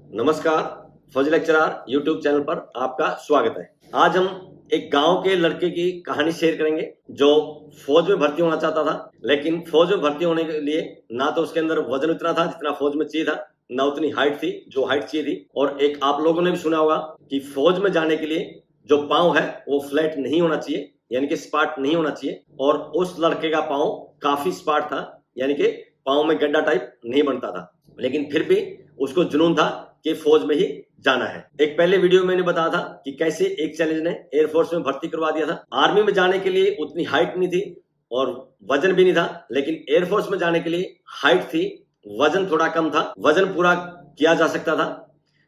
नमस्कार, फौजी lecturer YouTube channel पर आपका स्वागत है। आज हम एक गांव के लड़के की कहानी शेयर करेंगे जो फौज में भर्ती होना चाहता था, लेकिन फौज में भर्ती होने के लिए ना तो उसके अंदर वजन उतना था जितना फौज में चाहिए था, ना उतनी हाइट थी जो हाइट चाहिए थी। और एक आप लोगों ने भी सुना होगा कि फौज में जाने के लिए जो पाँव है वो फ्लैट नहीं होना चाहिए, यानी कि स्पार्ट नहीं होना चाहिए। और उस लड़के का पाँव काफी स्पार्ट था, यानी कि पाँव में गड्ढा टाइप नहीं बनता था, लेकिन फिर भी उसको जुनून था कि फौज में ही जाना है। एक पहले वीडियो में मैंने बताया था कि कैसे एक चैलेंज ने एयरफोर्स में भर्ती करवा दिया था। आर्मी में जाने के लिए उतनी हाइट नहीं थी और वजन भी नहीं था, लेकिन एयरफोर्स में जाने के लिए हाइट थी, वजन थोड़ा कम था, वजन पूरा किया जा सकता था।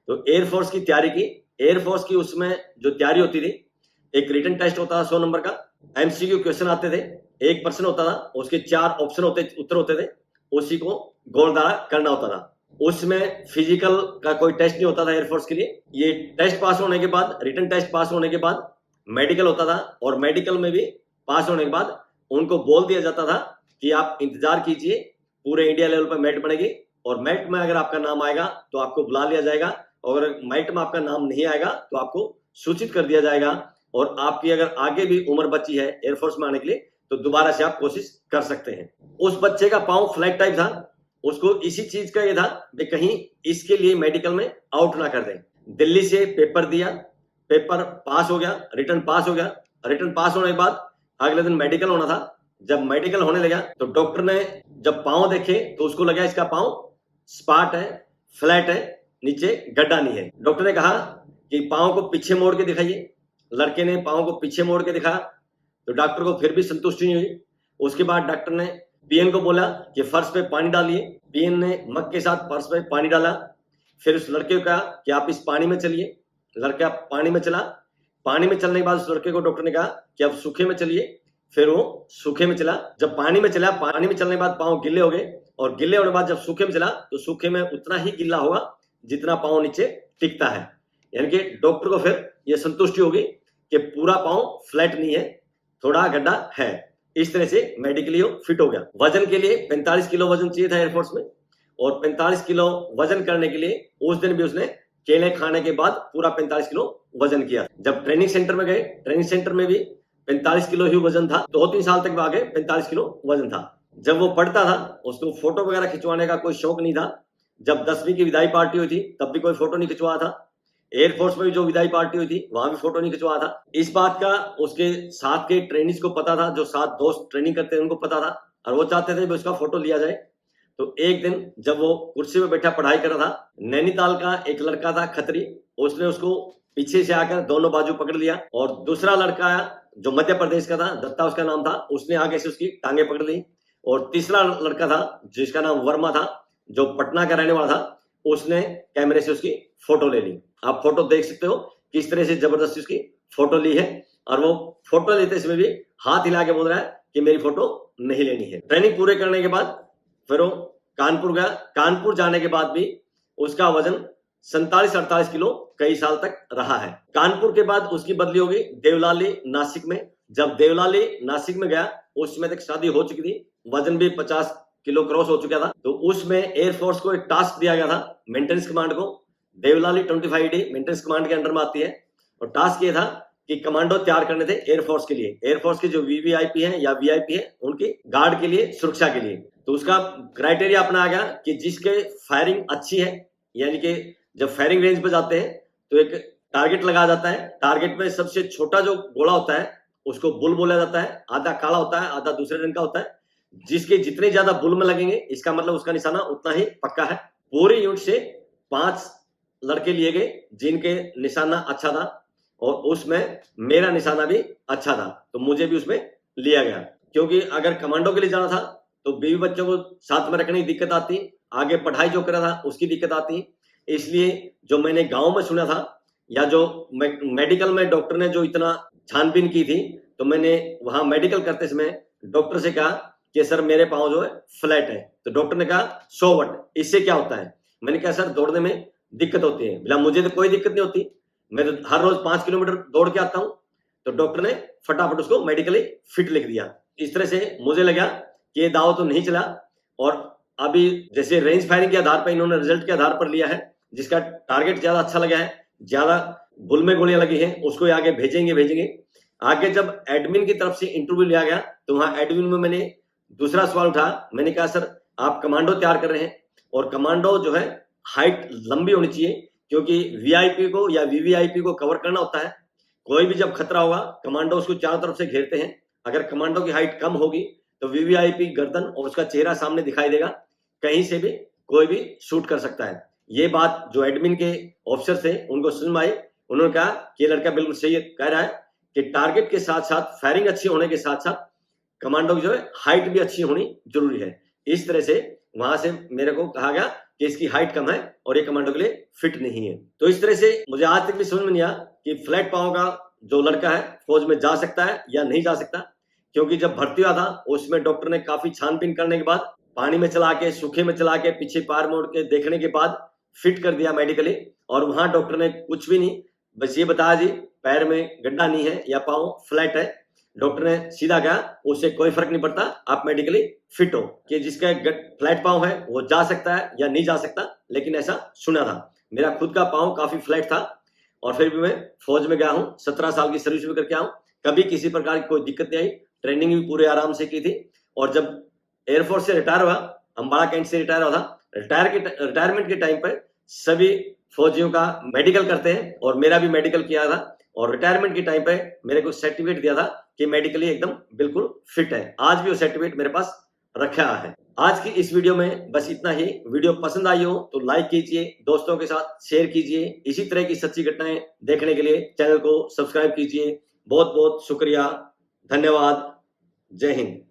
तो एयरफोर्स की तैयारी की। एयरफोर्स की उसमें जो तैयारी होती थी, एक रिटन टेस्ट होता था 100 नंबर का, एमसीक्यू क्वेश्चन आते थे, एक प्रश्न होता था, उसके 4 ऑप्शन उत्तर होते थे, उसी को गोल द्वारा करना होता था। उसमें फिजिकल का कोई टेस्ट नहीं होता था एयरफोर्स के लिए। ये टेस्ट पास होने के बाद, रिटन टेस्ट पास होने के बाद मेडिकल होता था, और मेडिकल में भी पास होने के बाद उनको बोल दिया जाता था कि आप इंतजार कीजिए, पूरे इंडिया लेवल पर मेरिट बनेगी, और मेरिट में अगर आपका नाम आएगा तो आपको बुला लिया जाएगा, और अगर मेरिट में आपका नाम नहीं आएगा तो आपको सूचित कर दिया जाएगा। और आपकी अगर आगे भी उम्र बची है एयरफोर्स में आने के लिए तो दोबारा से आप कोशिश कर सकते हैं। उस बच्चे का पाँव फ्लैट टाइप था, उसको इसी चीज का ये था कि कहीं इसके लिए मेडिकल में आउट ना कर दें। दिल्ली से पेपर दिया, पेपर पास हो गया, रिटर्न पास हो गया। रिटर्न पास होने के बाद अगले दिन मेडिकल होना था। जब मेडिकल होने लगा तो डॉक्टर ने जब पाँव देखे तो उसको लगा इसका पाँव स्पार्ट है, फ्लैट है, नीचे गड्ढा नहीं है। डॉक्टर ने कहा कि पाँव को पीछे मोड़ के दिखाइए। लड़के ने पाँव को पीछे मोड़ के दिखाया तो डॉक्टर को फिर भी संतुष्टि नहीं हुई। उसके बाद डॉक्टर ने पीएन को बोला कि फर्श पे पानी डालिए। पीएन ने मग के साथ फर्श पे पानी डाला। फिर उस लड़के को कहा कि आप इस पानी में चलिए। लड़का पानी में चला। पानी में चलने के बाद उस लड़के को डॉक्टर ने कहा कि आप सूखे में चलिए। फिर वो सूखे में चला। जब पानी में चला, पानी में चलने के बाद पाँव गिले हो गए, और गिले होने के बाद जब सूखे में चला तो सूखे में उतना ही गिल्ला होगा जितना पाँव नीचे टिकता है। यानी कि डॉक्टर को फिर ये संतुष्टि होगी कि पूरा पाँव फ्लैट नहीं है, थोड़ा गड्ढा है। इस तरह से मेडिकली फिट हो गया। वजन के लिए 45 किलो वजन चाहिए था एयरफोर्स में, और 45 किलो वजन करने के लिए उस दिन भी उसने केले खाने के बाद पूरा 45 किलो वजन किया। जब ट्रेनिंग सेंटर में गए, ट्रेनिंग सेंटर में भी 45 किलो ही वजन था। 2-3 साल तक आगे 45 किलो वजन था। जब वो पढ़ता था उसको फोटो वगैरह खिंचवाने का कोई शौक नहीं था। जब 10वीं की विदाई पार्टी हुई थी तब भी कोई फोटो नहीं खिंचवाया था। एयरफोर्स में भी जो विदाई पार्टी हुई थी वहां भी फोटो नहीं खिंचवाया था। इस बात का उसके साथ के ट्रेनिंग्स को पता था, जो साथ दोस्त ट्रेनिंग करते हैं उनको पता था, और वो चाहते थे कि उसका फोटो लिया जाए। तो एक दिन जब वो कुर्सी में बैठा पढ़ाई कर रहा था, नैनीताल का एक लड़का था खत्री, उसने उसको पीछे से आकर दोनों बाजू पकड़ लिया। और दूसरा लड़का आया जो मध्य प्रदेश का था, दत्ता उसका नाम था, उसने आगे से उसकी टांगे पकड़ ली। और तीसरा लड़का था जिसका नाम वर्मा था, जो पटना का रहने वाला था, उसने कैमरे से उसकी फोटो ले ली। आप फोटो देख सकते हो किस तरह से जबरदस्ती उसकी फोटो ली है, और वो फोटो लेते समय भी हाथ हिला के बोल रहा है कि मेरी फोटो नहीं लेनी है। ट्रेनिंग पूरे करने के बाद फिर वो कानपुर गया। कानपुर जाने के बाद भी उसका वजन 47-48 किलो कई साल तक रहा है। कानपुर के बाद उसकी बदली होगी देवलाली नासिक में। जब देवलाली नासिक में गया उस समय तक शादी हो चुकी थी, वजन भी 50 किलो क्रॉस हो चुका था। तो उसमें एयरफोर्स को एक टास्क दिया गया था, मेंटेनेंस कमांड को। देवलाली 25D मेंटेनेंस कमांड के अंडर में आती है, और टास्क ये था कि कमांडो तैयार करने थे एयरफोर्स के लिए। एयरफोर्स के जो वीवीआईपी हैं या वीआईपी है उनकी गार्ड के लिए, सुरक्षा के लिए। तो उसका क्राइटेरिया अपना आ गया कि जिसके फायरिंग अच्छी है, यानी कि जब फायरिंग रेंज पे जाते हैं तो एक टारगेट लगाया जाता है। टारगेट में सबसे छोटा जो गोला होता है उसको बुल बोला जाता है। आधा काला होता है, आधा दूसरे रंग का होता है। जिसके जितने ज्यादा बुल में लगेंगे इसका मतलब उसका निशाना उतना ही पक्का है। पूरी यूनिट से 5 लड़के लिए गए जिनके निशाना अच्छा था, और उसमें मेरा निशाना भी अच्छा था, तो मुझे भी उसमें लिया गया। क्योंकि अगर कमांडो के लिए जाना था तो बीवी बच्चों को साथ में रखने की दिक्कत आती, आगे पढ़ाई जो कर रहा था उसकी दिक्कत आती। इसलिए जो मैंने गांव में सुना था, या जो मेडिकल में डॉक्टर ने जो इतना छानबीन की थी, तो मैंने वहां मेडिकल करते समय डॉक्टर से कहा कि सर मेरे पाँव जो है फ्लैट है। तो डॉक्टर ने कहा सो व्हाट, इससे क्या होता है? मैंने कहा सर दौड़ने में दिक्कत होती है। बोला मुझे तो कोई दिक्कत नहीं होती, मैं तो हर रोज 5 किलोमीटर दौड़ के आता हूँ। तो डॉक्टर ने फटाफट उसको मेडिकली फिट लिख दिया। इस तरह से मुझे लगा कि ये दाव तो नहीं चला, और अभी जैसे रेंज फायरिंग के आधार पर इन्होंने रिजल्ट के आधार पर लिया है, जिसका टारगेट ज्यादा अच्छा लगा है, ज्यादा बुल में गोलियां लगी हैं, उसको आगे भेजेंगे। आगे जब एडमिन की तरफ से इंटरव्यू लिया गया तो वहां एडमिन में मैंने दूसरा सवाल उठाया। मैंने कहा सर आप कमांडो तैयार कर रहे हैं और कमांडो जो है हाइट लंबी होनी चाहिए, क्योंकि वीआईपी को या वीवीआईपी को कवर करना होता है। कोई भी जब खतरा होगा कमांडो उसको चारों तरफ से घेरते हैं। अगर कमांडो की हाइट कम होगी तो वीवीआईपी गर्दन और उसका चेहरा सामने दिखाई देगा, कहीं से भी कोई भी शूट कर सकता है। ये बात जो एडमिन के ऑफिसर थे उनको समझ में आई। उन्होंने कहा कि ये लड़का बिल्कुल सही कह रहा है कि टारगेट के साथ साथ फायरिंग अच्छी होने के साथ साथ कमांडो की जो है हाइट भी अच्छी होनी जरूरी है। इस तरह से वहां से मेरे को कहा गया कि इसकी हाइट कम है और ये कमांडो के लिए फिट नहीं है। तो इस तरह से मुझे आज तक भी समझ में नहीं आया कि फ्लैट पांव का जो लड़का है फौज में जा सकता है या नहीं जा सकता, क्योंकि जब भर्ती हुआ था उसमें डॉक्टर ने काफी छानबीन करने के बाद पानी में चला के, सूखे में चला के, पीछे पैर मोड़ के देखने के बाद फिट कर दिया मेडिकली। और वहां डॉक्टर ने कुछ भी नहीं, बस ये बताया जी पैर में गड्ढा नहीं है या पांव फ्लैट है। डॉक्टर ने सीधा कहा उससे कोई फर्क नहीं पड़ता, आप मेडिकली फिट हो। कि जिसका फ्लैट पांव है वो जा सकता है या नहीं जा सकता, लेकिन ऐसा सुना था। मेरा खुद का पांव काफी फ्लैट था और फिर भी मैं फौज में गया हूँ, 17 साल की सर्विस भी करके आऊँ, कभी किसी प्रकार की कोई दिक्कत नहीं आई। ट्रेनिंग भी पूरे आराम से की थी। और जब एयरफोर्स से रिटायर हुआ, अम्बाड़ा कैंट से रिटायर हुआ था, रिटायरमेंट के टाइम पर सभी फौजियों का मेडिकल करते हैं और मेरा भी मेडिकल किया था। और रिटायरमेंट के टाइम पे मेरे को सर्टिफिकेट दिया था कि मेडिकली एकदम बिल्कुल फिट है। आज भी वो सर्टिफिकेट मेरे पास रखा है। आज की इस वीडियो में बस इतना ही। वीडियो पसंद आई हो तो लाइक कीजिए, दोस्तों के साथ शेयर कीजिए। इसी तरह की सच्ची घटनाएं देखने के लिए चैनल को सब्सक्राइब कीजिए। बहुत बहुत शुक्रिया, धन्यवाद, जय हिंद।